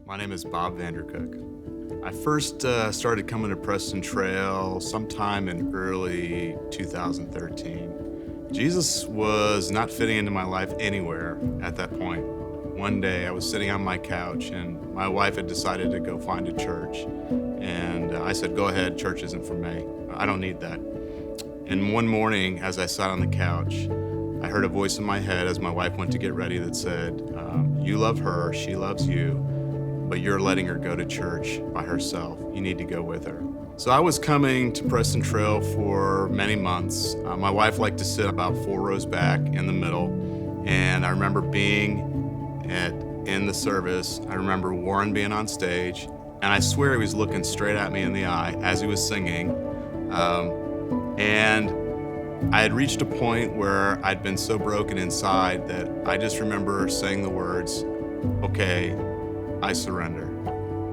My name is Bob Vandercook. I first started coming to Preston Trail sometime in early 2013. Jesus was not fitting into my life anywhere at that point. One day I was sitting on my couch and my wife had decided to go find a church. And I said, go ahead, church isn't for me. I don't need that. And one morning as I sat on the couch, I heard a voice in my head as my wife went to get ready that said, you love her, she loves you, but you're letting her go to church by herself. You need to go with her. So I was coming to Preston Trail for many months. My wife liked to sit about 4 rows back in the middle. And I remember being in the service. I remember Warren being on stage. And I swear he was looking straight at me in the eye as he was singing. And I had reached a point where I'd been so broken inside that I just remember saying the words, okay, I surrender.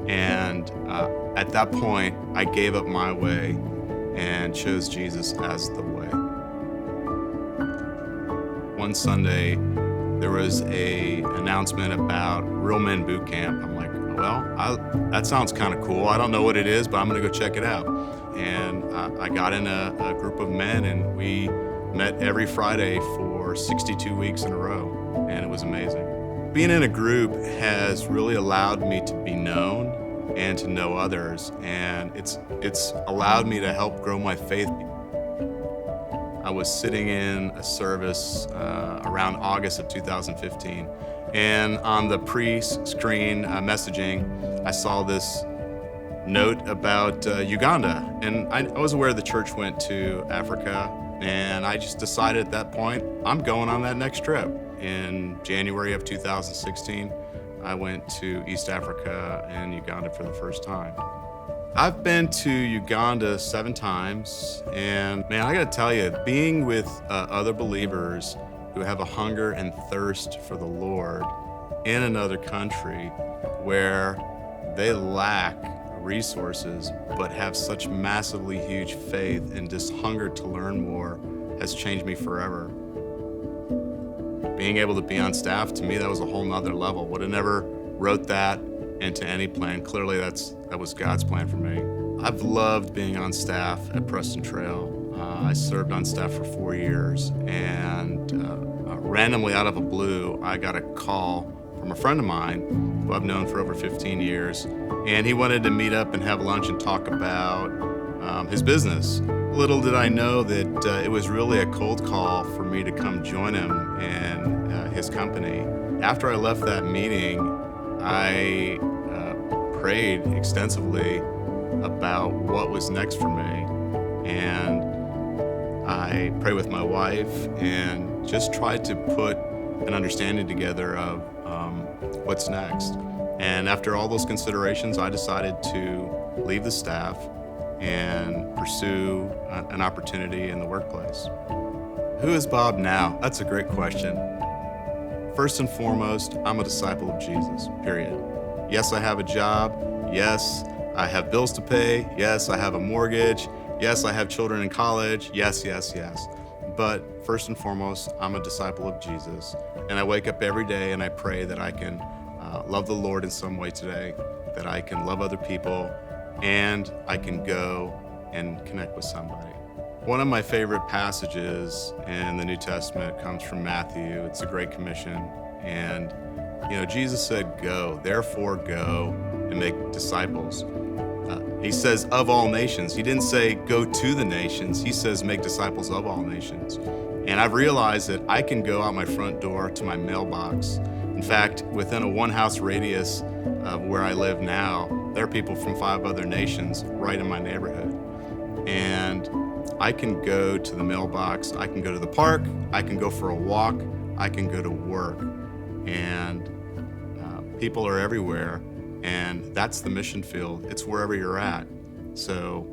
And at that point, I gave up my way and chose Jesus as the way. One Sunday, there was an announcement about Real Men Boot Camp. I'm like, well, that sounds kind of cool. I don't know what it is, but I'm gonna go check it out. And I got in a group of men and we met every Friday for 62 weeks in a row, and it was amazing. Being in a group has really allowed me to be known and to know others, and it's allowed me to help grow my faith. I was sitting in a service around August of 2015, and on the pre-screen messaging, I saw this note about Uganda, and I was aware the church went to Africa, and I just decided at that point, I'm going on that next trip. In January of 2016, I went to East Africa and Uganda for the first time. I've been to Uganda 7 times, and man, I gotta tell you, being with other believers who have a hunger and thirst for the Lord in another country where they lack resources but have such massively huge faith and just hunger to learn more has changed me forever. Being able to be on staff, to me, that was a whole nother level. Would have never wrote that into any plan. Clearly, that was God's plan for me. I've loved being on staff at Preston Trail. I served on staff for 4 years, and randomly out of the blue, I got a call from a friend of mine who I've known for over 15 years, and he wanted to meet up and have lunch and talk about his business. Little did I know that it was really a cold call for me to come join him in his company. After I left that meeting, I prayed extensively about what was next for me. And I prayed with my wife and just tried to put an understanding together of what's next. And after all those considerations, I decided to leave the staff and pursue an opportunity in the workplace. Who is Bob now? That's a great question. First and foremost, I'm a disciple of Jesus, period. Yes, I have a job. Yes, I have bills to pay. Yes, I have a mortgage. Yes, I have children in college. Yes, yes, yes. But first and foremost, I'm a disciple of Jesus. And I wake up every day and I pray that I can love the Lord in some way today, that I can love other people, and I can go and connect with somebody. One of my favorite passages in the New Testament comes from Matthew. It's the Great Commission. And, Jesus said, go, therefore go and make disciples. He says, of all nations. He didn't say, go to the nations. He says, make disciples of all nations. And I've realized that I can go out my front door to my mailbox. In fact, within a 1-house radius of where I live now, there are people from 5 other nations right in my neighborhood. And I can go to the mailbox, I can go to the park, I can go for a walk, I can go to work. And people are everywhere, and that's the mission field. It's wherever you're at. So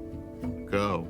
go.